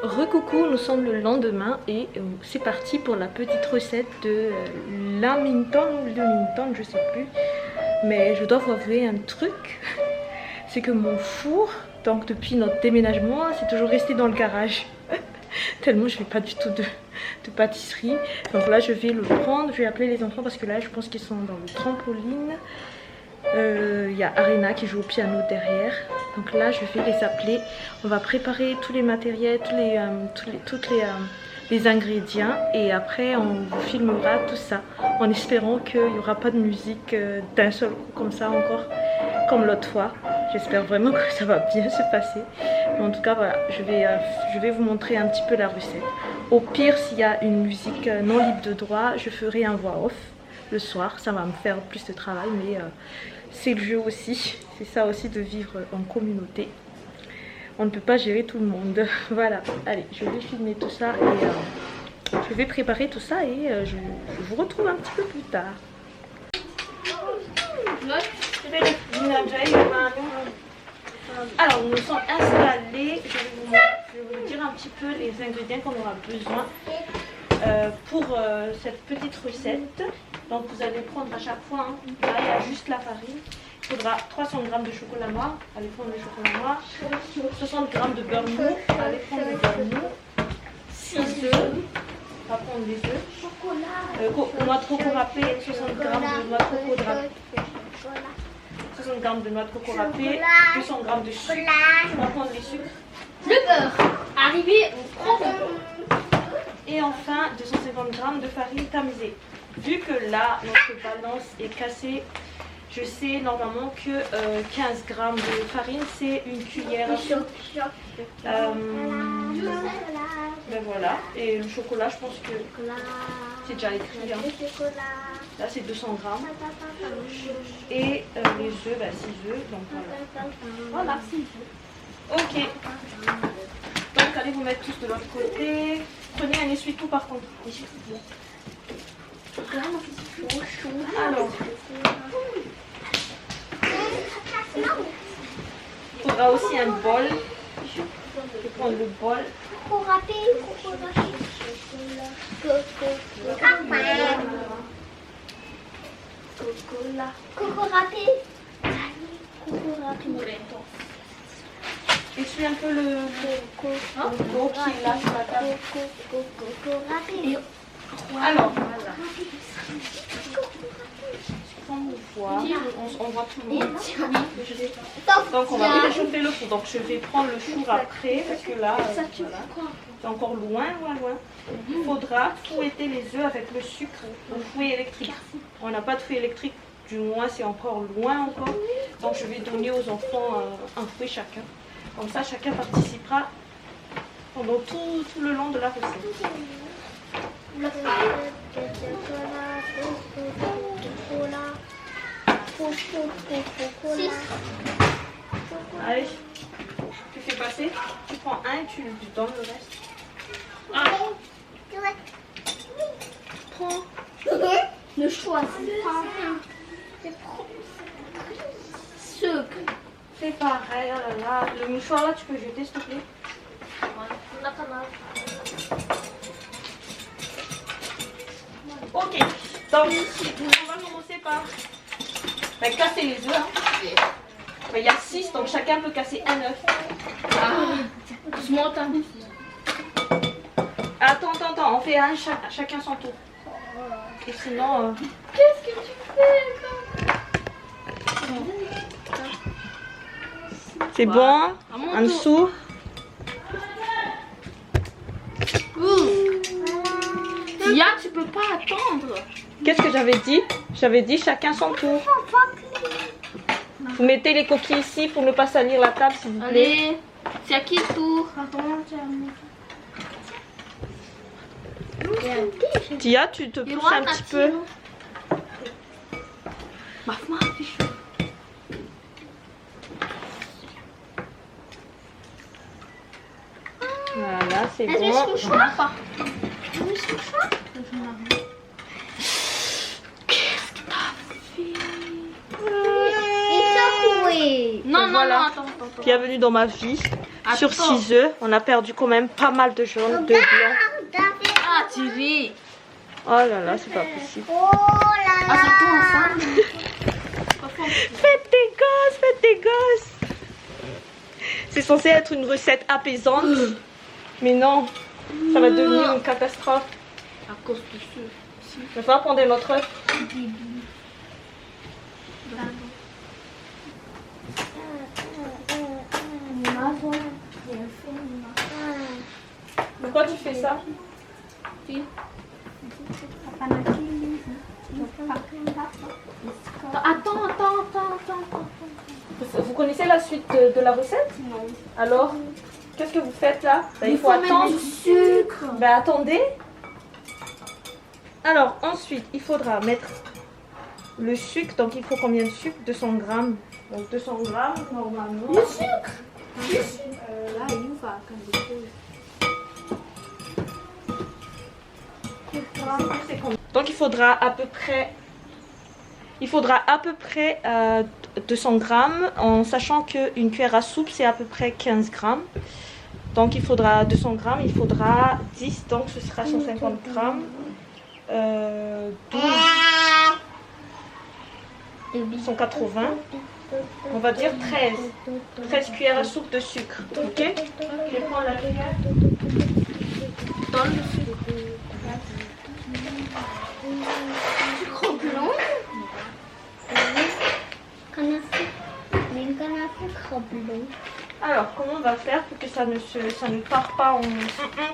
Recoucou, nous sommes le lendemain et c'est parti pour la petite recette de l'Hamilton ou le Minton, je sais plus. Mais je dois vous avouer un truc, c'est que mon four, donc depuis notre déménagement, c'est toujours resté dans le garage. Tellement je fais pas du tout de pâtisserie. Donc là je vais le prendre, je vais appeler les enfants parce que là je pense qu'ils sont dans le trampoline. Il y a Arena qui joue au piano derrière. Donc là je vais les appeler. On va préparer tous les matériels, tous les ingrédients. Et après on vous filmera tout ça. En espérant qu'il n'y aura pas de musique d'un seul coup comme ça encore. Comme l'autre fois. J'espère vraiment que ça va bien se passer. Mais en tout cas voilà, je vais vous montrer un petit peu la recette. Au pire, s'il y a une musique non libre de droit, je ferai un voix off le soir. Ça va me faire plus de travail, mais c'est le jeu aussi. C'est ça aussi de vivre en communauté. On ne peut pas gérer tout le monde. Voilà, allez, je vais filmer tout ça et je vais préparer tout ça et je vous retrouve un petit peu plus tard. Alors, nous nous sommes installés. Je vais vous dire un petit peu les ingrédients qu'on aura besoin pour cette petite recette. Donc, vous allez prendre à chaque fois, hein, là il y a juste la farine. Il faudra 300 g de chocolat noir. Allez prendre le chocolat noir. 60 g de beurre mou. Allez prendre le beurre mou. 6 œufs. On va prendre les œufs. Noix de coco râpée. 60 g de noix de coco râpée. 60 g de noix de coco râpée, 200 g de sucre, on va prendre les sucres. Le beurre, arrivé, on prend le beurre. Et enfin 250 g de farine tamisée. Vu que là notre balance est cassée, je sais normalement que 15 g de farine c'est une cuillère à soupe. Ben voilà, et le chocolat je pense que c'est déjà écrit. Hein. Là c'est 200 g. Et les œufs, bah, 6 œufs. Donc voilà. 6 œufs. Ok. Donc allez vous mettre tous de l'autre côté. Prenez un essuie-tout par contre. Alors. Il faudra aussi un bol. Je vais prendre le bol. Coco râpé, coco râpé. Essuie un peu le beau qui est là sur la table. Alors, voilà. On voit tout le monde. Donc on va réchauffer le four. Donc je vais prendre le four après parce que là, voilà, c'est encore loin. Il faudra fouetter les œufs avec le sucre au fouet électrique. On n'a pas de fouet électrique, du moins c'est encore loin encore. Donc je vais donner aux enfants un fouet chacun. Comme ça chacun participera pendant tout le long de la recette. Allez, tu fais passer, tu prends un et tu donnes le reste. Prends. Ne choisis pas. Sucre. C'est pareil, oh là là. Le mouchoir là, tu peux jeter s'il te plaît. Ok, donc on va commencer par casser les œufs. Hein. Il y a 6, donc chacun peut casser un œuf. Doucement, t'as. Attends, on fait un chacun son tour. Et sinon. Qu'est-ce que tu fais? C'est bon, en dessous. Tia, tu peux pas attendre. Qu'est-ce que j'avais dit? J'avais dit chacun son tour. Vous mettez les coquilles ici pour ne pas salir la table s'il vous plaît. Allez, c'est à qui le tour? Tia, tu te pousses un petit peu. Voilà, c'est bon. Qu'est-ce que t'as fait? Non, Voilà. attends. Bienvenue dans ma vie. sur 6 œufs. On a perdu quand même pas mal de jaune, de blanc. Ah, tu ris. Oh là là, c'est pas possible. Ah, c'est tout ensemble. Faites des gosses. C'est censé être une recette apaisante. Mais non, ça va devenir une catastrophe. À cause du sucre. Il va falloir prendre notre œuf. Pourquoi tu fais ça? Attends. Vous connaissez la suite de la recette? Non. Alors, qu'est-ce que vous faites là? Ben, il faut attendre. Du sucre. Ben, attendez. Alors, ensuite, il faudra mettre le sucre. Donc, il faut combien de sucre? 200 grammes. Donc, 200 grammes, normalement. Le sucre. Là, il va quand Donc, il faudra à peu près 200 grammes, en sachant qu'une cuillère à soupe, c'est à peu près 15 grammes. Donc, il faudra 200 grammes, il faudra 10, donc ce sera 150 grammes. 12, 180, on va dire 13 cuillères à soupe de sucre, ok? Je vais prendre la cuillère. dans le sucre. Sucre blanc. Alors, comment on va faire pour que ça ne part pas en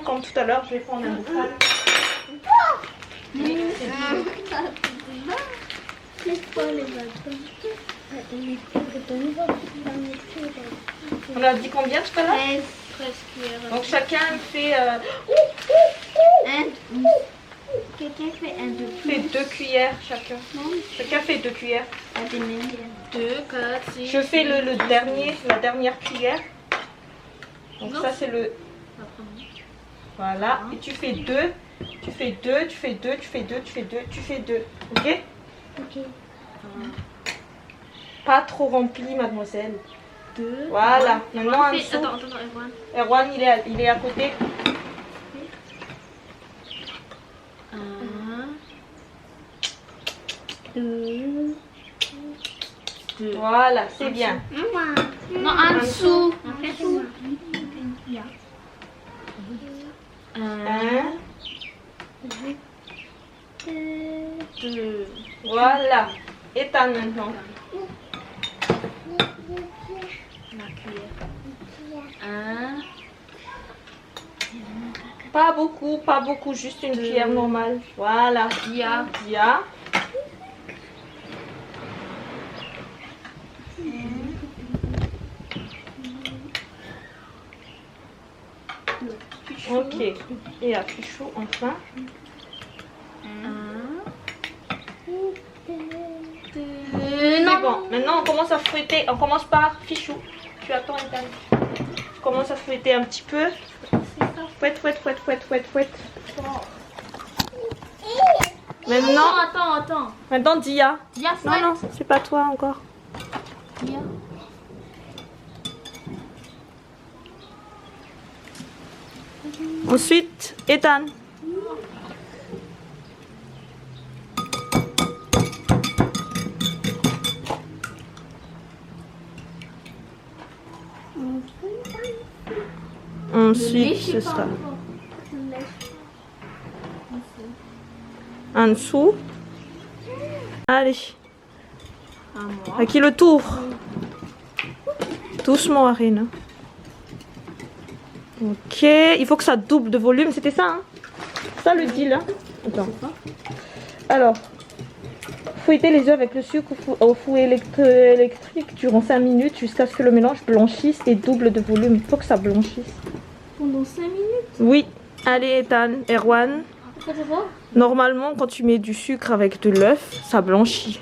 comme tout à l'heure? Je vais prendre un boucal. On a dit combien tout à l'heure? 13 cuillères. Donc chacun fait, Quelqu'un fait un de fait 2 cuillères chacun. Chacun fait 2 cuillères. 2, 4, 6. Je fais le dernier, la dernière cuillère. Donc ça c'est le... Voilà. Et tu fais 2. Tu fais 2, tu fais 2, tu fais 2, tu fais 2, tu fais 2. Ok? Ok. Pas trop rempli, mademoiselle. 2. Voilà. Maintenant en dessous. Attends, Erwan. Erwan, il est à côté. 1, 2. Voilà, c'est bien. Non, en dessous. 1, 2. Voilà. Éteins maintenant. La cuillère. 1. Pas beaucoup, juste une cuillère normale. Voilà. Dia. Dia. Ok. Et à Pichou enfin. 2. C'est bon. Maintenant on commence à fouetter. On commence par Fichou. Tu attends Ethan. Je commence à fouetter un petit peu. Fouette. Maintenant. Attends. Maintenant Dia. Dia, Non, c'est pas toi encore. Dia. Ensuite, Ethan. Ensuite, ce sera en dessous. Allez, à qui le tour? Doucement, Arine. Ok, il faut que ça double de volume, c'était ça, hein? Ça le deal, hein? Attends. Alors, fouettez les œufs avec le sucre au fouet électrique durant 5 minutes jusqu'à ce que le mélange blanchisse et double de volume. Il faut que ça blanchisse. Pendant 5 minutes. Oui, allez Ethan, Erwan. Normalement, quand tu mets du sucre avec de l'œuf, ça blanchit.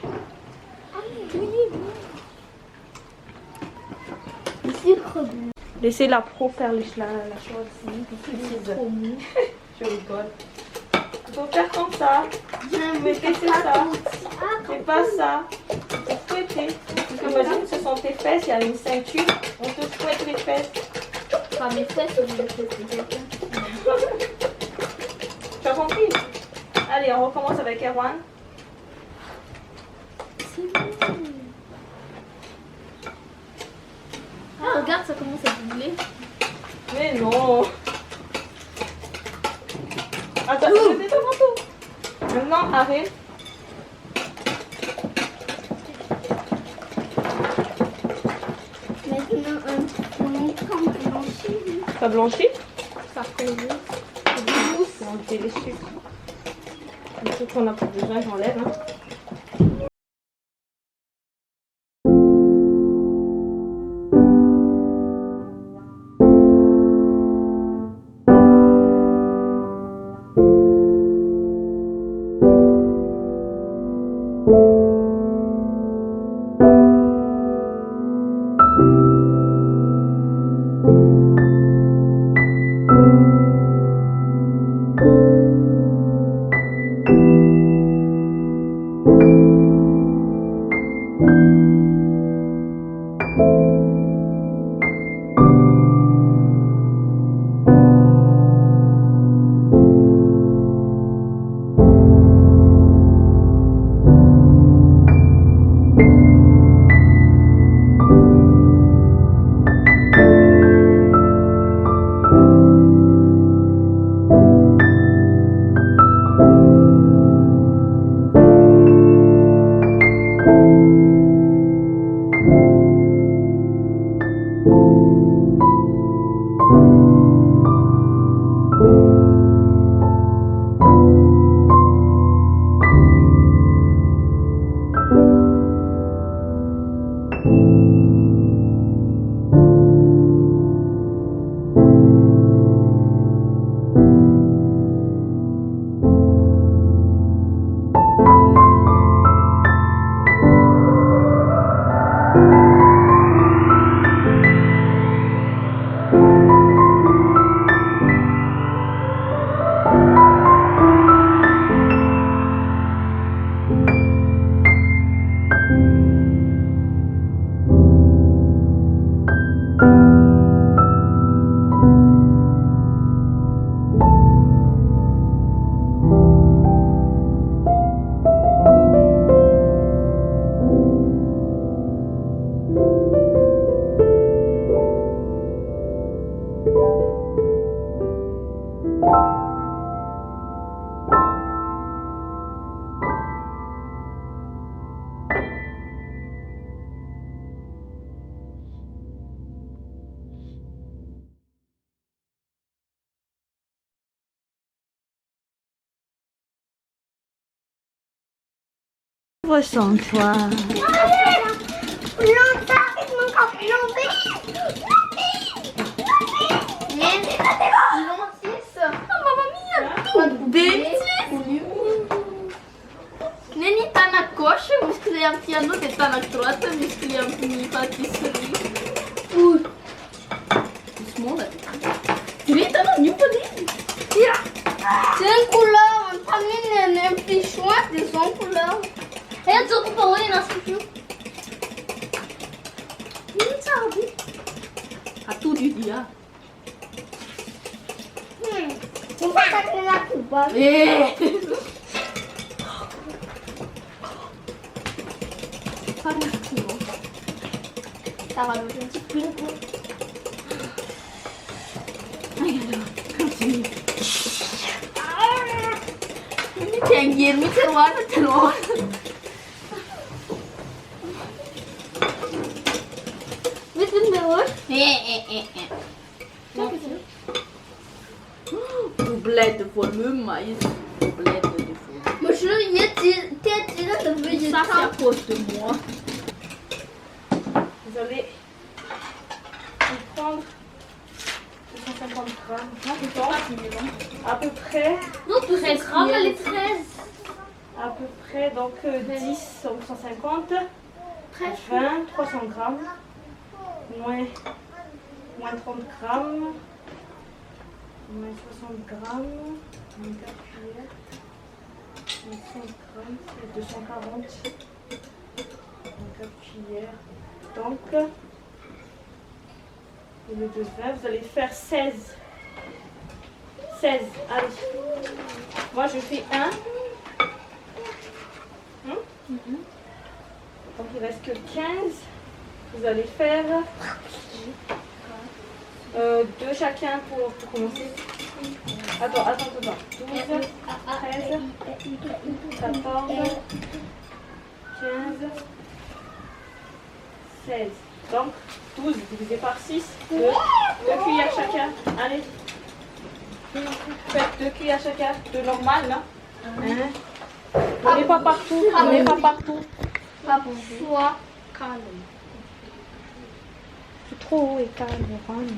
Le sucre blanc. Laissez la pro faire la chose. C'est trop mou. Je rigole. Il faut faire comme ça. Mettez ça. C'est pas ça. Faut fouetter. Parce que imagine, ce sont tes fesses, il y a une ceinture. On te fouette les fesses. pas mes fesses, mais les fesses de quelqu'un. Tu as compris? Allez, on recommence avec Erwan. C'est bon. Ah, regarde, ça commence à doubler. Mais non. Attends, attends. Maintenant, arrête. Maintenant, on blanchi. Ça blanchit? Ça fait C'est douce. On enlever les sucres. Les trucs qu'on n'a pas besoin, j'enlève. Hein. Ressens-toi. Neni tá na coxa, muscoliam piano, que tá na trota, muscoliam mi patisserie. Smaller. Grita na new panin. C'est un couleur, pas mine, un petit choix, des sons couleurs. Et tu peux pas aller dans ce film. A tu dia. C'est pas ça que la coupe. Eh. Ça va le petit peu. Tenggir mi cerwana telur. Bitte mir. Doublette de volume, mais doublette de volume. Monsieur, il y a des de vegetariens. Ça, c'est à cause de moi. Vous allez prendre 250 grammes. Non, c'est pas. À peu près. Non, 13 grammes, les 13. À peu près, donc 10 ou 150. 20, 300 grammes. Moins 30 grammes. Moins 60 grammes. Moins 4 cuillères. 100 grammes, c'est 240. 4 cuillères. Donc, Au lieu de 20, vous allez faire 16. 16, allez. Moi, je fais 1. Donc, il reste que 15. Vous allez faire 2 chacun pour commencer. Attends. 12, 13, 14, 15, 16. Donc, 12 divisé par 6, 2 cuillères chacun. Allez. Faites 2 cuillères chacun. De normal, là. On n'est pas partout. Pas pour soi. Calme. C'est trop haut et calme, Ron.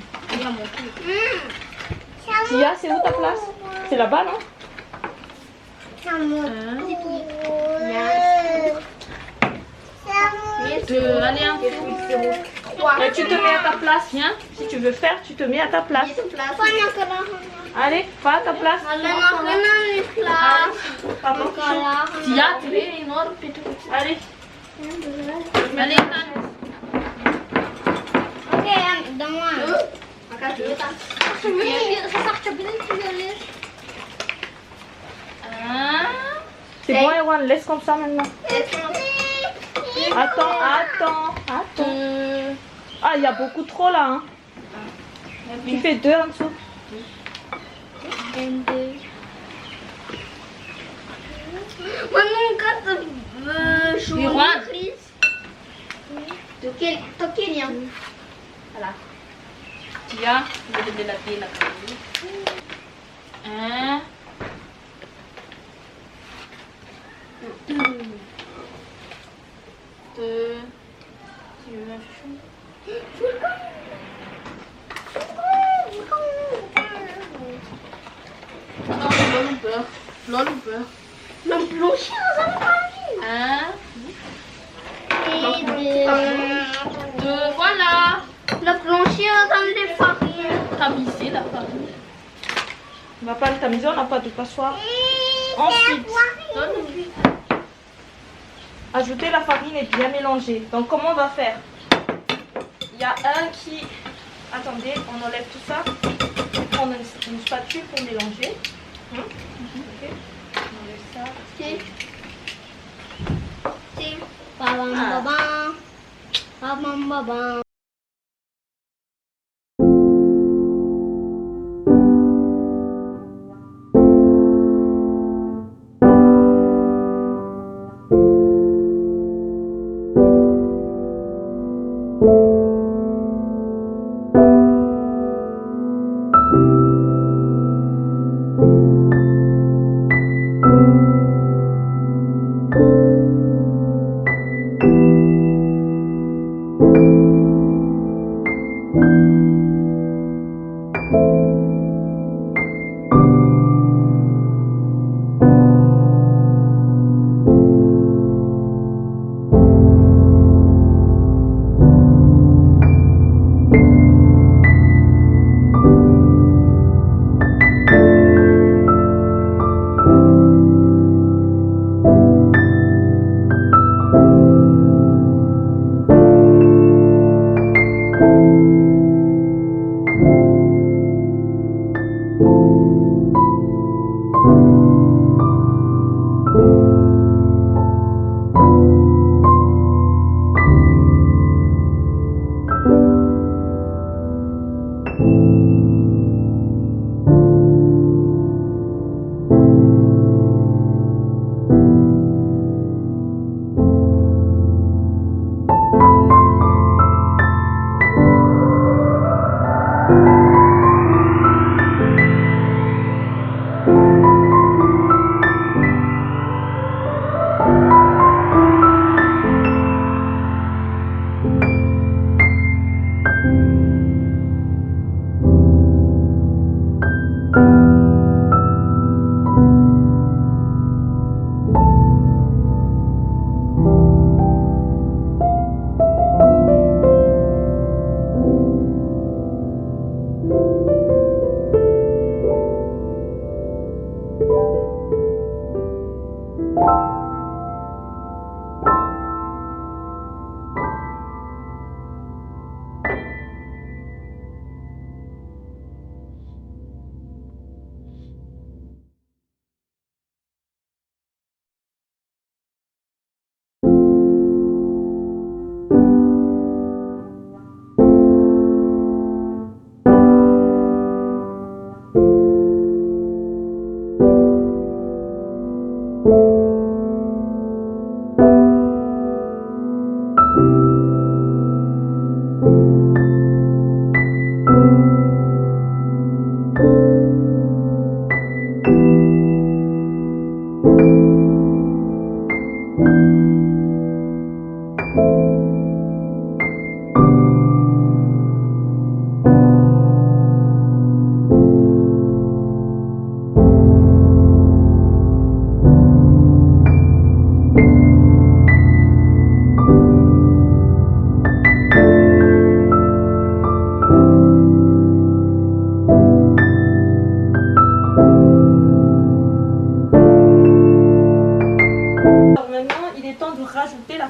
Tia, c'est où ta place? C'est là-bas, non? Deux, allez un peu. Et tu te mets à ta place, viens. Si tu veux faire, tu te mets à ta place. Allez, va à ta place. Pardon. Tia, tu es énorme. Allez. Allez, Oke, udah mah. Makasih. Sesak cepetin juga. C'est bon, Erwan, laisse comme ça maintenant. Attends. Ah, il y a beaucoup trop là. Hein. Tu fais 2 en dessous. Tokin yang. Tia, boleh latih nak. 1. 2. Tu veux un chouchou? Non, l'on peur. Deux, voilà. Le plancher dans les farines. Tamiser la farine. On va pas le tamiser, on n'a pas de passoire. Ensuite, ajouter la farine et bien mélanger. Donc comment on va faire? Il y a un qui... Attendez, on enlève tout ça. On va prendre une spatule pour mélanger. Ok. On enlève ça. Babam.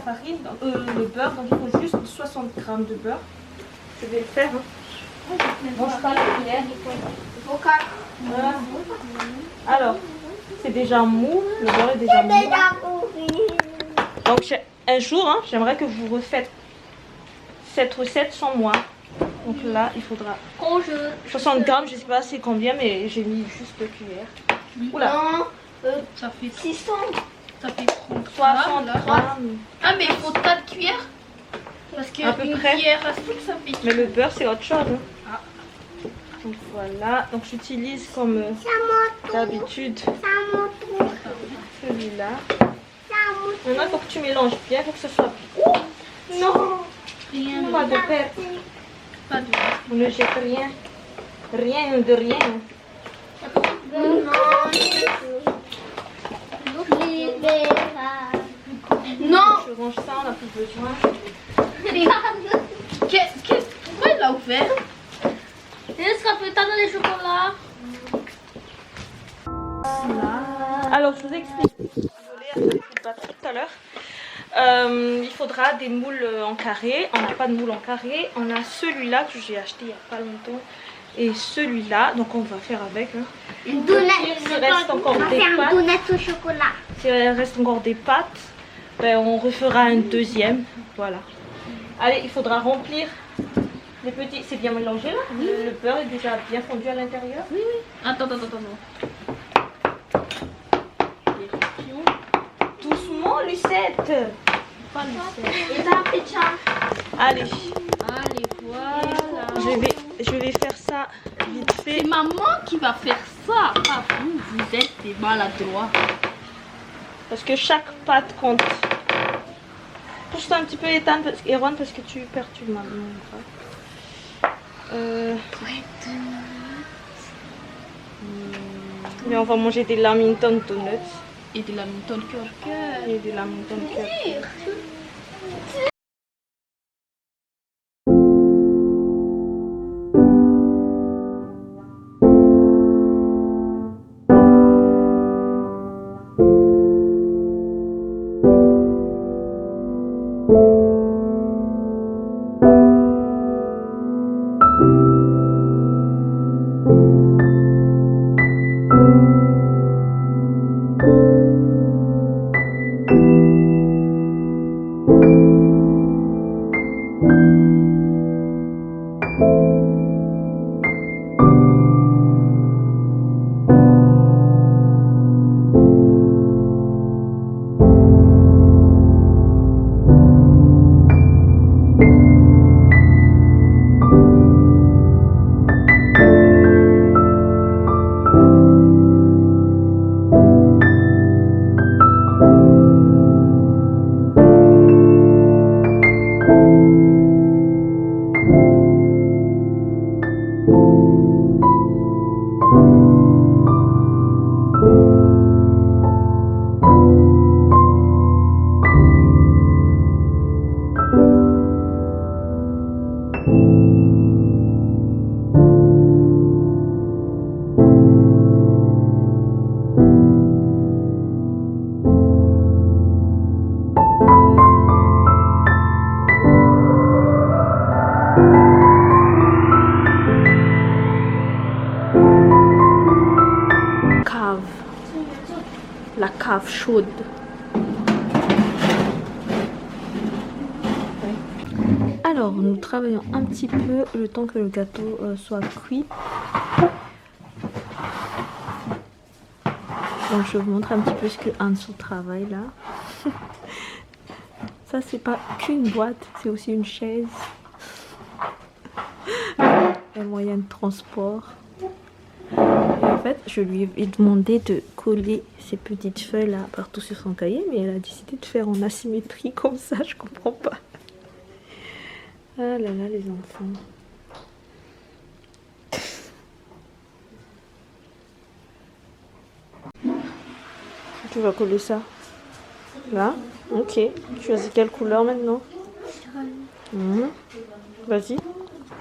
farine, le beurre, donc il faut juste 60 g de beurre. Je vais le faire. Hein. Mange pas la cuillère. Voilà. Alors, c'est déjà mou, le beurre est déjà mou. Donc un jour, hein, j'aimerais que vous refaites cette recette sans moi. Donc là, il faudra 60 grammes, je sais pas c'est combien, mais j'ai mis juste 2 cuillères. Oula, Ça fait 600. Ça fait 30 60 grammes. grammes. Ah, mais il faut 4 cuillères. Parce que À peu une près. cuillère à soupe, ça fait. Mais le beurre, c'est autre chose. Hein. Ah. Donc voilà, donc j'utilise comme d'habitude celui-là. Maintenant, il faut que tu mélanges bien pour que ce soit bien. Non, Rien de. pas de perte. Pas de. On ne jette rien. Rien de rien. Non. Je range ça, on n'a plus besoin. Pourquoi il l'a ouvert? Est-ce qu'on peut dans les chocolats? Alors, je vous explique. Désolée, je pas tout à l'heure. Il faudra des moules en carré. On n'a pas de moule en carré. On a celui-là que j'ai acheté il n'y a pas longtemps. Et celui-là. Donc, on va faire avec. Hein. Une dounette. S'il reste encore des pâtes. Une dounette au chocolat. S'il reste encore des pâtes, ben, on refera un deuxième. Voilà. Allez, il faudra remplir les petits. C'est bien mélangé là. Le beurre est déjà bien fondu à l'intérieur. Oui. Attends. Doucement, Lucette. Pas Lucette. Allez, Allez, voilà. je vais faire ça vite fait. C'est maman qui va faire ça. Pas vous, vous êtes des maladroits. Parce que chaque pâte compte. Pousse-toi un petit peu, Erwan, parce que tu perturbes ma main. Mais on va manger des Lamington Donuts. Et de la moutonne cœur. Et des Lamington Cake. La cave chaude. Alors, nous travaillons un petit peu le temps que le gâteau soit cuit. Donc, je vous montre un petit peu ce que Anso travaille là. Ça, c'est pas qu'une boîte, c'est aussi une chaise. Un moyen de transport. Et en fait, je lui ai demandé de coller ces petites feuilles là partout sur son cahier, mais elle a décidé de faire en asymétrie comme ça, je comprends pas. Ah là là, les enfants. Tu vas coller ça là? Ok. Tu choisis quelle couleur maintenant? Vas-y.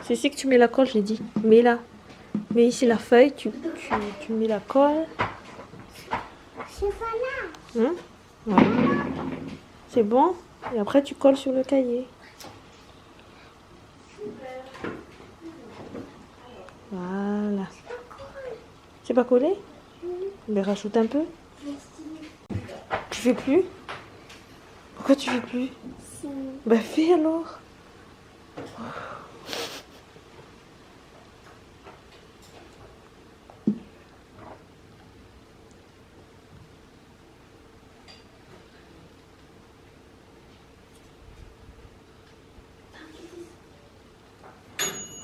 C'est ici que tu mets la colle, j'ai dit. Mets là. Mets ici la feuille, tu mets la colle. C'est pas là. Ouais. C'est bon? Et après, tu colles sur le cahier. Voilà. C'est pas collé? Mais rajoute un peu. Tu fais plus? Pourquoi tu fais plus? Bah fais alors.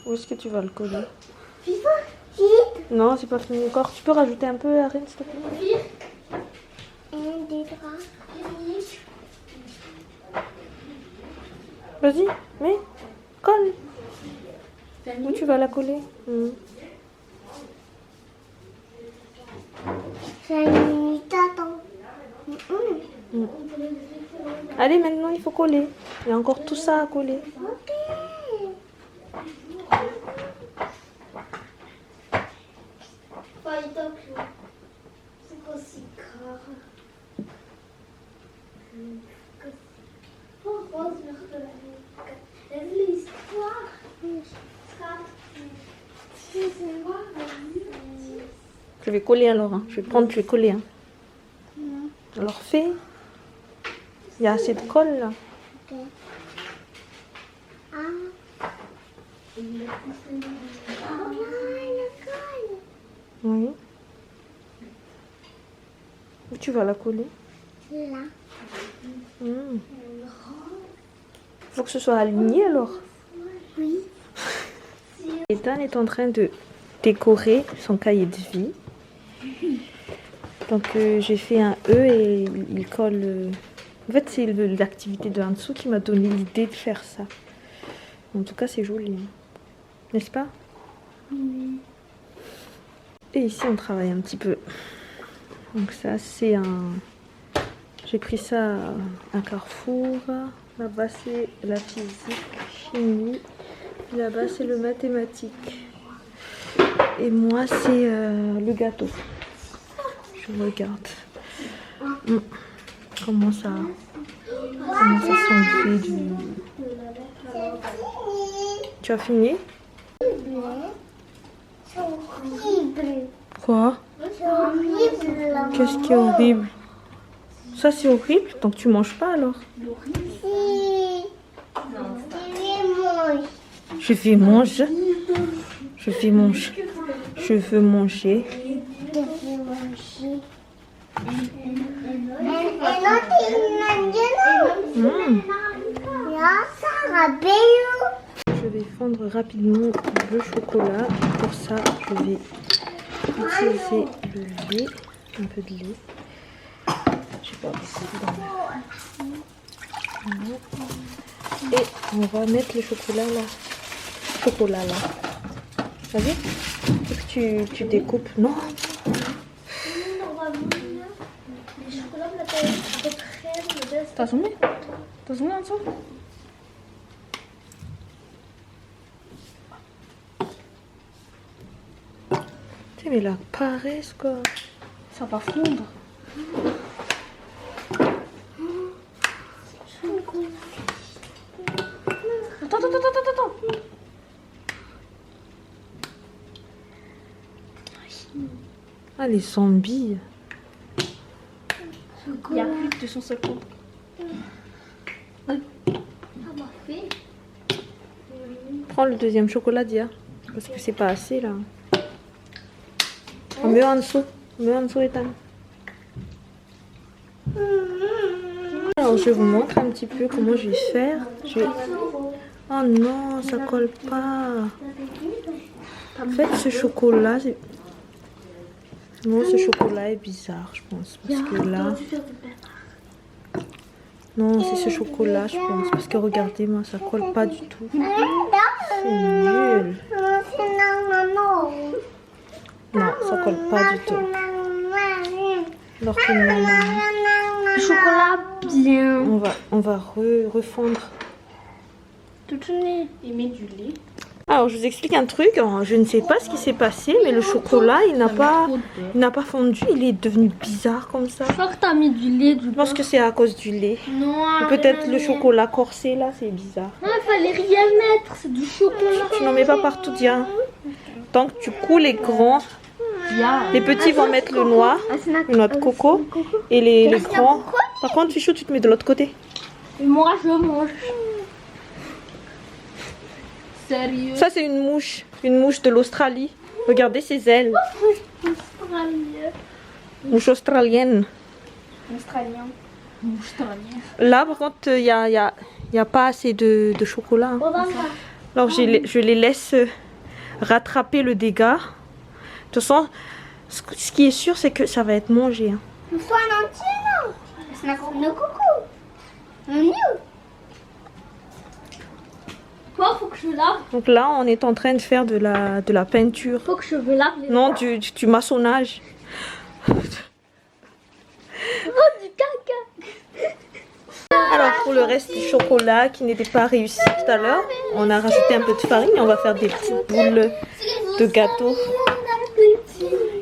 Où est-ce que tu vas le coller? Non, c'est pas fini encore. Tu peux rajouter un peu, Arine, s'il te plaît? Vas-y, mets, colle. Où tu vas la coller? Allez, maintenant il faut coller. Il y a encore tout ça à coller. Je vais coller alors. Hein. Je vais prendre, je vais coller. Hein. Alors fais. Il y a assez de colle là. Oui. Où tu vas la coller? Là. Faut que ce soit aligné alors. Oui. Ethan est en train de décorer son cahier de vie. Donc j'ai fait un E et il colle. En fait, c'est l'activité de en dessous qui m'a donné l'idée de faire ça. En tout cas, c'est joli. Hein. N'est-ce pas? Oui. Et ici, on travaille un petit peu. Donc ça, c'est un... J'ai pris ça à Carrefour. Là-bas, c'est la physique, chimie. Là-bas, c'est le mathématique. Et moi, c'est le gâteau. Je regarde. Comment ça s'enlève du... Tu as fini? C'est horrible. Quoi? C'est horrible. Qu'est-ce qui est horrible? Ça c'est horrible? Donc tu manges pas alors? Si. Je vais manger. Je vais manger. Je veux manger. Je vais fondre rapidement le chocolat. Pour ça, je vais utiliser le lait, un peu de lait. Je sais pas beaucoup. Voilà. Et on va mettre le chocolat là. Vas-y. Et puis tu découpes. Non. T'as zoomé en dessous? Tiens, mais la paresse quoi. Ça va fondre. Attends. Ah, les zombies. Il n'y a plus de 200 secondes. Prends le deuxième chocolat, Dia. Parce que c'est pas assez là. Mets en dessous, Ethan. Alors je vous montre un petit peu comment je vais faire. Oh non, ça colle pas. En fait, ce chocolat, non, ce chocolat est bizarre, je pense. Parce que là... Non, c'est ce chocolat, je pense. Parce que regardez-moi, ça colle pas du tout. C'est nul. Non, ça colle pas du tout. Alors que Le chocolat bien. on va refondre. Il met du lait. Alors, je vous explique un truc. Alors, je ne sais pas ce qui s'est passé, mais le chocolat, il n'a pas fondu. Il est devenu bizarre comme ça. Je crois que t'as mis du lait du Je pense que c'est à cause du lait. Non. Ou peut-être le chocolat corsé, là, c'est bizarre. Non, il fallait rien mettre. C'est du chocolat. Tu n'en mets pas partout, Dia. Tant que tu couds les grands, les petits vont mettre le noir, le noix de coco, et les grands. Par contre, Fichou, tu te mets de l'autre côté. Et moi, je mange. Sérieux? Ça, c'est une mouche de l'Australie. Regardez ses ailes. Mouche australienne. Australien. Là, par contre, il y a pas assez de chocolat. Alors, je les laisse rattraper le dégât. De toute façon, ce qui est sûr, c'est que ça va être mangé. Hein. Quoi, faut que je lave? Donc là, on est en train de faire de la peinture. Faut que je lave les... Non, du maçonnage. Oh, du caca! Alors, pour le reste du chocolat qui n'était pas réussi tout à l'heure, on a rajouté un peu de farine et on va faire des petites boules de gâteau.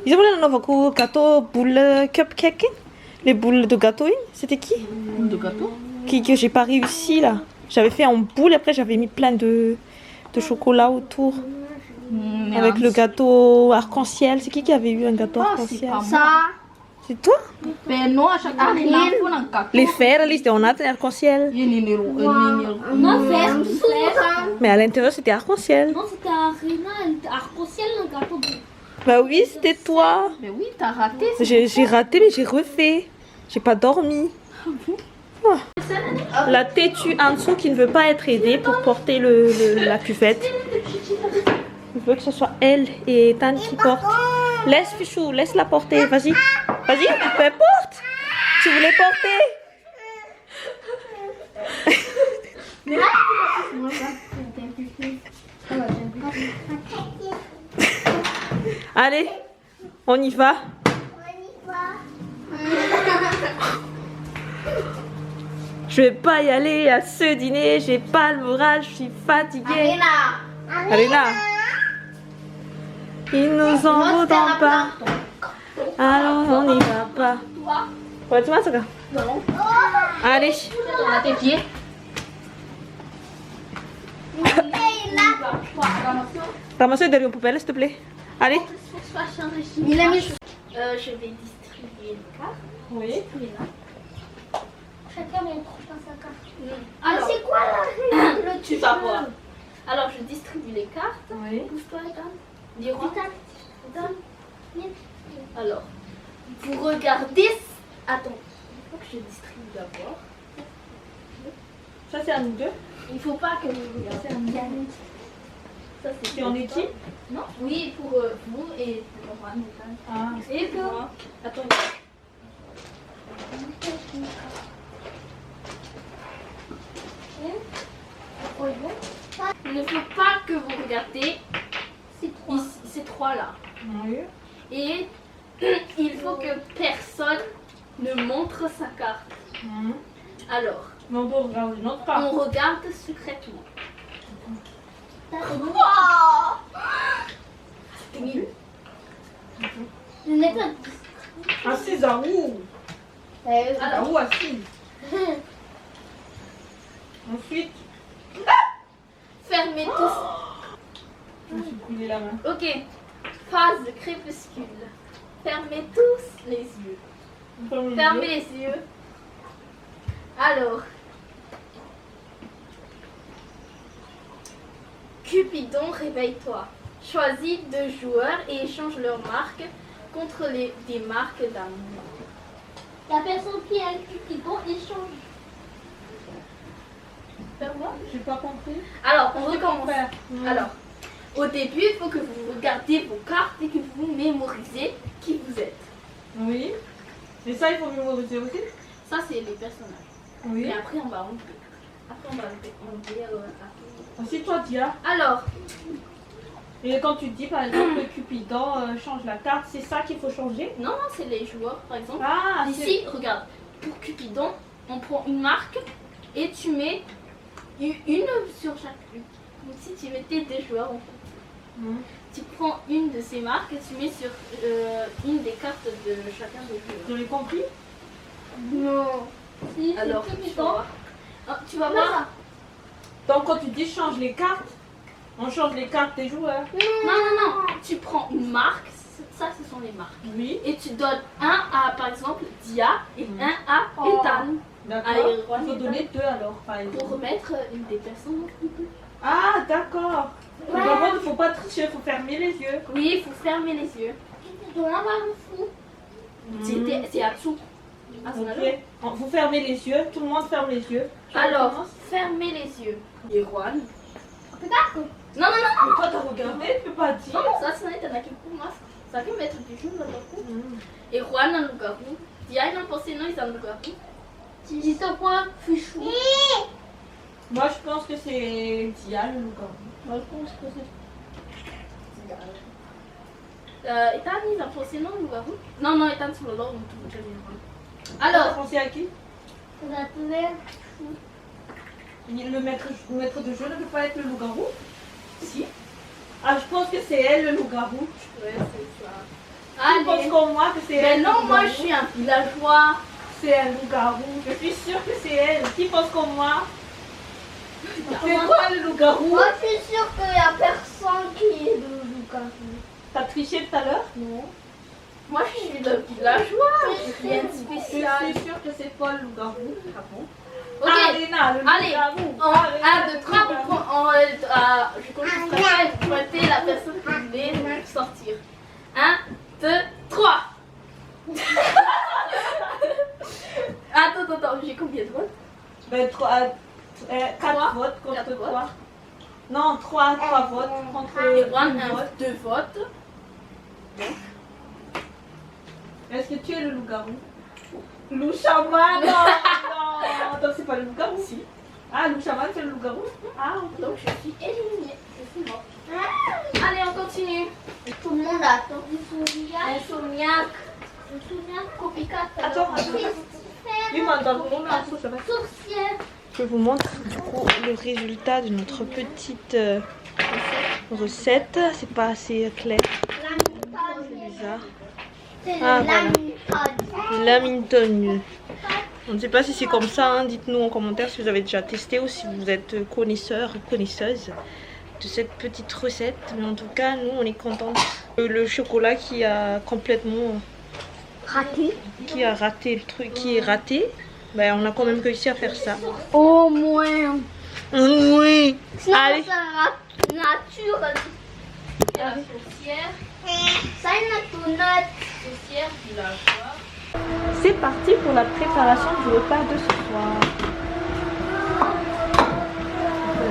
Ils ont un nouveau gâteau, boule cupcake. Les boules de gâteau, c'était qui? De gâteau? Que j'ai pas réussi là. J'avais fait en boule, après j'avais mis plein de chocolat autour. Avec le gâteau arc-en-ciel. C'est qui avait eu un gâteau arc-en-ciel? Ça. C'est toi? Mais non, à chaque fois, on a un gâteau. Les fers, c'était en arc-en-ciel. Non, faire. Mais à l'intérieur, c'était arc-en-ciel. Non, c'était un arc-en-ciel, un gâteau. Bah oui, c'était toi. Mais oui, t'as raté. J'ai raté, mais j'ai refait. J'ai pas dormi. Oh. La têtue en dessous qui ne veut pas être aidée pour porter la cuvette. Je veux que ce soit elle et Ethan qui portent. Laisse Fichou, laisse-la porter. Vas-y. Vas-y, peu porte. Tu voulais porter. Allez, on y va. Je vais pas y aller à ce dîner, j'ai pas le moral, je suis fatiguée. Arena. Il nous en vaudra pas. Alors on n'y va pas. Ouais, tu vois ça? Allez. Tes pieds. Ramasse derrière une poubelle, s'il te plaît. Allez. Je vais distribuer les cartes. Oui. Chacun montre sa carte. Alors, c'est quoi là? tu vas voir. Alors, je distribue les cartes. Oui. Pousse-toi, Ethan. Dis-moi. Ethan. Alors, vous regardez. Attends, il faut que je distribue d'abord. Ça, c'est à nous deux. Il faut pas que vous regardiez. Ça, C'est en équipe? Non. Oui, pour vous et pour Juan, Ethan. Ah, Et que. Attends. Il ne faut pas que vous regardez ces trois-là. oui. Et il faut que personne ne montre sa carte. Alors, Non, on regarde notre part. on regarde secrètement. C'était nul. Je n'ai pas Assise à où? À où assise? Ensuite, Fermez tous. je me suis brûlé la main. Ok. Phase de crépuscule. Fermez tous les yeux. Fermez les yeux. Alors. Cupidon, réveille-toi. Choisis 2 joueurs et échange leurs marques contre des marques d'amour. La personne qui a le Cupidon échange. Fais-moi. J'ai pas compris. Alors, on recommence. faire. Alors, au début, il faut que vous regardiez vos cartes et que vous mémorisez qui vous êtes. Oui. Et ça, il faut mémoriser aussi? Ça, c'est les personnages. Oui. Et après, on va enlever. Après, on va enlever. Ensuite, toi, Dia. Alors, Et quand tu dis, par exemple, que Cupidon change la carte, c'est ça qu'il faut changer? non, c'est les joueurs, par exemple. Ah, Ici, regarde. Pour Cupidon, on prend une marque et tu mets une sur chaque. si tu mettais deux joueurs en fait. Mhm. Tu prends une de ces marques et tu mets sur une des cartes de chacun des joueurs. Vous avez compris? Non. Si, c'est Alors, tout tu vas différent. voir. Ah, tu vas voir. Donc quand tu dis change les cartes, on change les cartes des joueurs. Non. Tu prends une marque. Ça, ce sont les marques. Oui. Et tu donnes un à, par exemple, Dia et un à Ethan. D'accord. Allez, Il faut donner deux alors, par exemple. Pour remettre une des personnes dans le couple. Ah, d'accord. Ouais. Par contre, il ne faut pas tricher, il faut fermer les yeux. Oui, il faut fermer les yeux. Tu dois avoir un fou. C'est à dessous. Ah, c'est Ok. là. Vous fermez les yeux, tout le monde ferme les yeux. Je Alors, recommence. fermez les yeux. Et Juan. Peut-être. Non. Mais toi, t'as regardé, tu peux pas dire. Non, ça, c'est un qui pour masque. Ça peut mettre du jaune dans le cou. Mhm. Et Juan, un loup-garou. Dia, il en pensait non, il est un loup-garou. Tu dis ça quoi? Fichou. Moi, je pense que c'est Dia, le loup-garou. Moi, je pense que c'est. Ethan, il en pensait non, loup-garou. Non, Ethan, sur le long, on tout le temps. Alors, Vous pensez à qui? On a trouvé. Le maître de jeu ne peut pas être le loup-garou? si. Ah, je pense que c'est elle, le loup-garou. Ouais, c'est ça. Tu penses Allez. comme moi que c'est Mais elle? non, le moi, je loup-garou? suis un villageois. C'est un loup-garou. Je suis sûre que c'est elle. Qui pense comme moi? C'est Moi, quoi le loup-garou? Moi, je suis sûre qu'il n'y a personne qui est de Lucas. T'as triché tout à l'heure? Non. moi, je suis le villageois. Je Rien de Je spécial. suis sûre que c'est pas le loup-garou. Ah bon? Ok. Arena, le Allez, loup-garou. en Arena, 1, le 2, 3, loup-garou. je compte jusqu'à 5, vous pointez la personne que vous voulez sortir. 1, 2, 3. Attends, j'ai combien de votes? Ben, 4 Trois. votes contre Quatre 3. Non, 3 votes contre Et 2 Juan, votes. 2 votes. Est-ce que tu es le loup-garou? Loup chaman? Non, non. Donc c'est pas le loup-garou? Si. Ah, loup chaman, c'est le loup-garou? Ah, Donc je suis éliminée. Je suis morte. Allez, on continue. Tout le monde attend. Insomniaque. Copycat. Attends. Oui, mais dans le monde, ça va. Sorcière. Je vous montre du coup le résultat de notre petite recette. C'est pas assez clair. C'est bizarre. C'est Ah, le voilà. Lamington. Lamington. On ne sait pas si c'est comme ça. Hein. Dites-nous en commentaire si vous avez déjà testé ou si vous êtes connaisseur ou connaisseuse de cette petite recette. Mais en tout cas, nous, on est contente. Le chocolat qui a complètement Raté. raté le truc, qui est raté. Ben, on a quand même réussi à faire ça. Au moins. Oui. Sinon, Allez. ça rate nature. La sorcière. Ça, une tournette. Sorcière, villageois. C'est parti pour la préparation du repas de ce soir.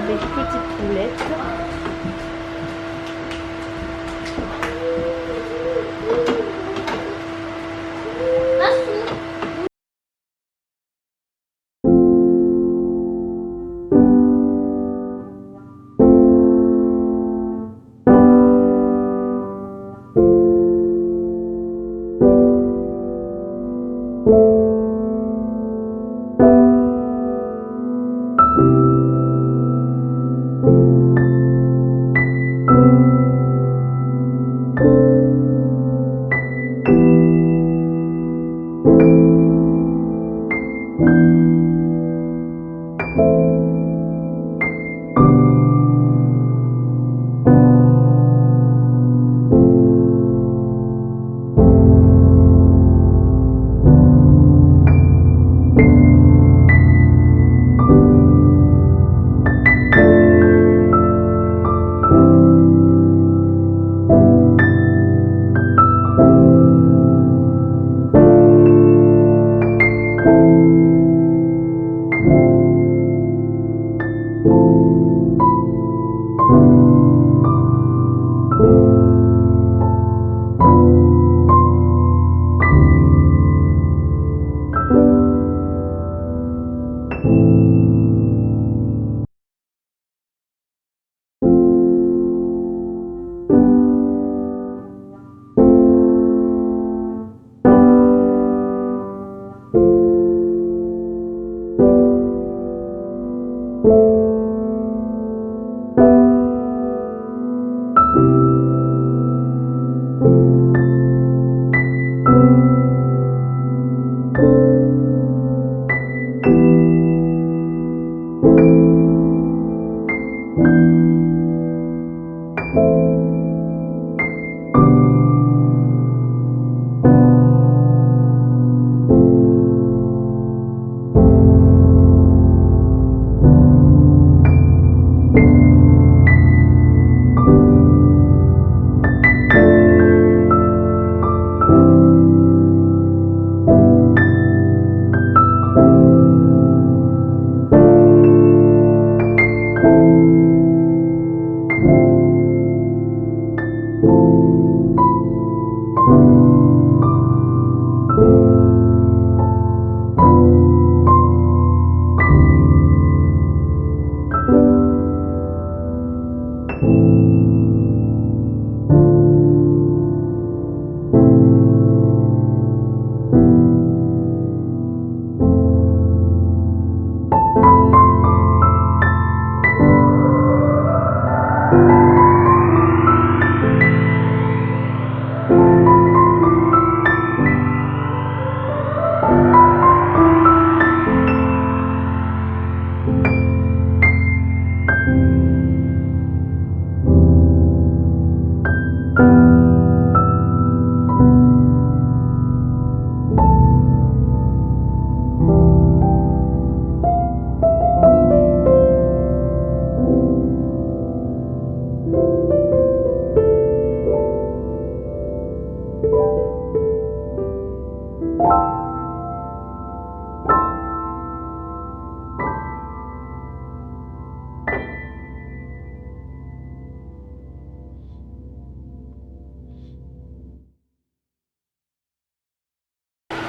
Des petites poulettes. La soupe.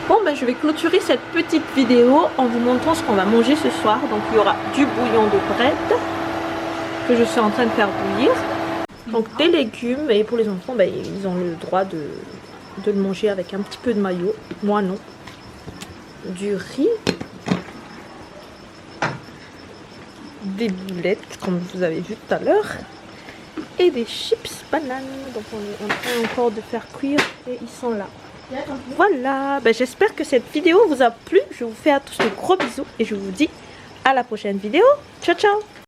Bon ben je vais clôturer cette petite vidéo en vous montrant ce qu'on va manger ce soir. Donc il y aura du bouillon de bread que je suis en train de faire bouillir. Donc des légumes, et pour les enfants ben, ils ont le droit de le manger avec un petit peu de mayo. Moi non. Du riz. Des boulettes comme vous avez vu tout à l'heure. Et des chips bananes. Donc on est en train encore de faire cuire et ils sont là. Voilà, ben, j'espère que cette vidéo vous a plu. Je vous fais à tous de gros bisous et je vous dis à la prochaine vidéo. Ciao ciao.